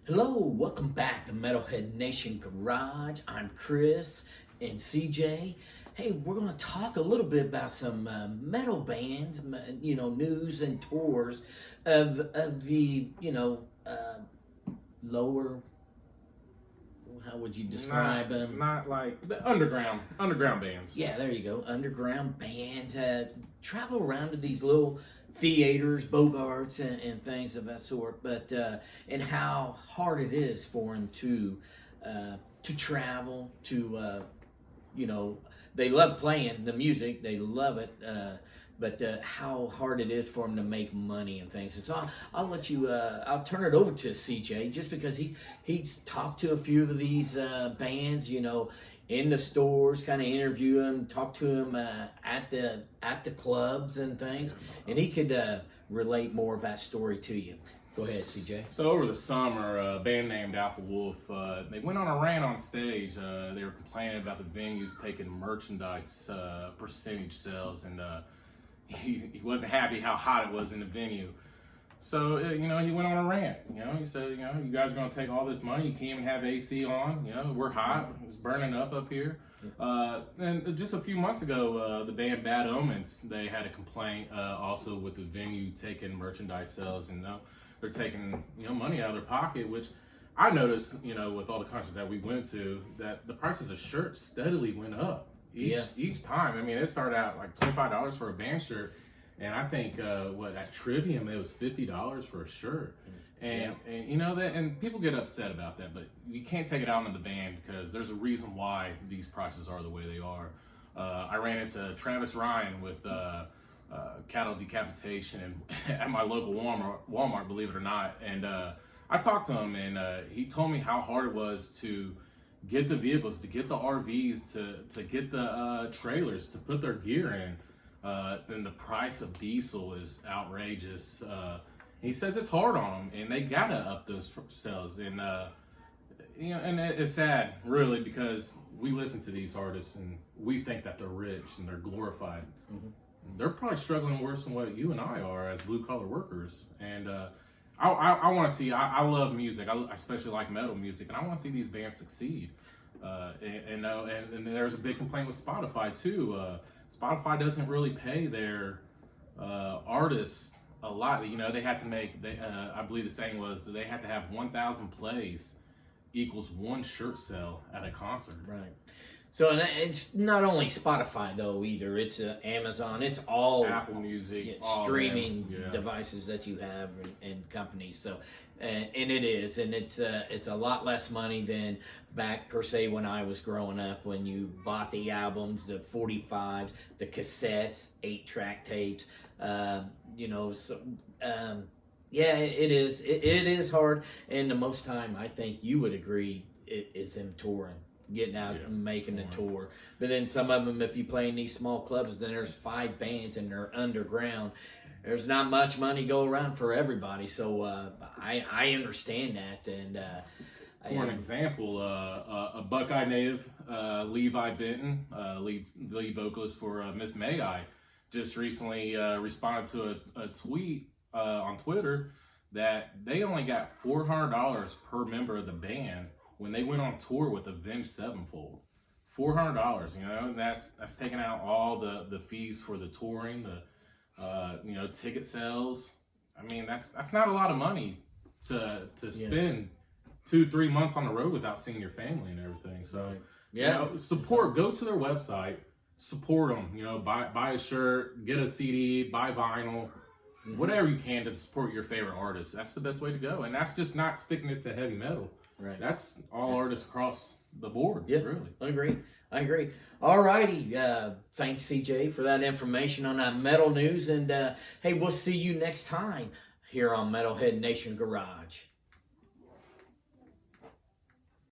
Hello, welcome back to Metalhead Nation Garage. I'm Chris and CJ. Hey, we're going to talk a little bit about some metal bands, news and tours of the, lower, how would you describe them? Not like the underground bands. Yeah, there you go. Underground bands travel around to these little theaters, Bogarts, and things of that sort. But and how hard it is for them to travel. They love playing the music. They love it. But how hard it is for them to make money and things. And so I'll let you. I'll turn it over to CJ just because he's talked to a few of these bands. In the stores, kind of interview them, talk to them at the clubs and things, and he could relate more of that story to you. Go ahead, CJ. So over the summer, a band named Alpha Wolf, they went on a rant on stage. They were complaining about the venues taking merchandise percentage sales, and he wasn't happy how hot it was in the venue. So, he went on a rant. He said, you guys are going to take all this money. You can't even have AC on. We're hot. It's burning up here. And just a few months ago, the band Bad Omens, they had a complaint also with the venue taking merchandise sales. And they're taking, money out of their pocket, which I noticed, with all the concerts that we went to, that the prices of shirts steadily went up each time. I mean, it started out like $25 for a band shirt. And I think at Trivium it was $50 for a shirt, and and people get upset about that, but you can't take it out on the band because there's a reason why these prices are the way they are. I ran into Travis Ryan with cattle decapitation at my local Walmart, believe it or not, and I talked to him, and he told me how hard it was to get the vehicles, to get the RVs, to get the trailers, to put their gear in. Then the price of diesel is outrageous. He says it's hard on them, and they gotta up those sales. And and it's sad, really, because we listen to these artists and we think that they're rich and they're glorified. Mm-hmm. They're probably struggling worse than what you and I are as blue collar workers. And I want to see. I love music. I especially like metal music, and I want to see these bands succeed. And there's a big complaint with Spotify too. Spotify doesn't really pay their artists a lot. They have to make. I believe the saying was that they have to have 1,000 plays equals one shirt sale at a concert. Right. So it's not only Spotify though either. It's Amazon. It's all Apple Music, streaming devices that you have and companies. So and it's a lot less money than back per se when I was growing up, when you bought the albums, the 45s, the cassettes, 8-track tapes. It is. It is hard, and the most time I think you would agree is them touring. Getting out and making a tour. But then some of them, if you play in these small clubs, then there's 5 bands and they're underground. There's not much money go around for everybody. So I understand that. And for an example, a Buckeye native, Levi Benton, lead vocalist for Miss May I, just recently responded to a tweet on Twitter that they only got $400 per member of the band when they went on tour with Avenged Sevenfold. $400, and that's taking out all the fees for the touring, the ticket sales. I mean, that's not a lot of money to spend 2-3 months on the road without seeing your family and everything. So support. Go to their website, support them. Buy a shirt, get a CD, buy vinyl. Whatever you can to support your favorite artists. That's the best way to go, and that's just not sticking it to heavy metal. Right. That's all artists across the board. Yeah, really. I agree. All righty. Thanks, CJ, for that information on that metal news. And hey, we'll see you next time here on Metalhead Nation Garage.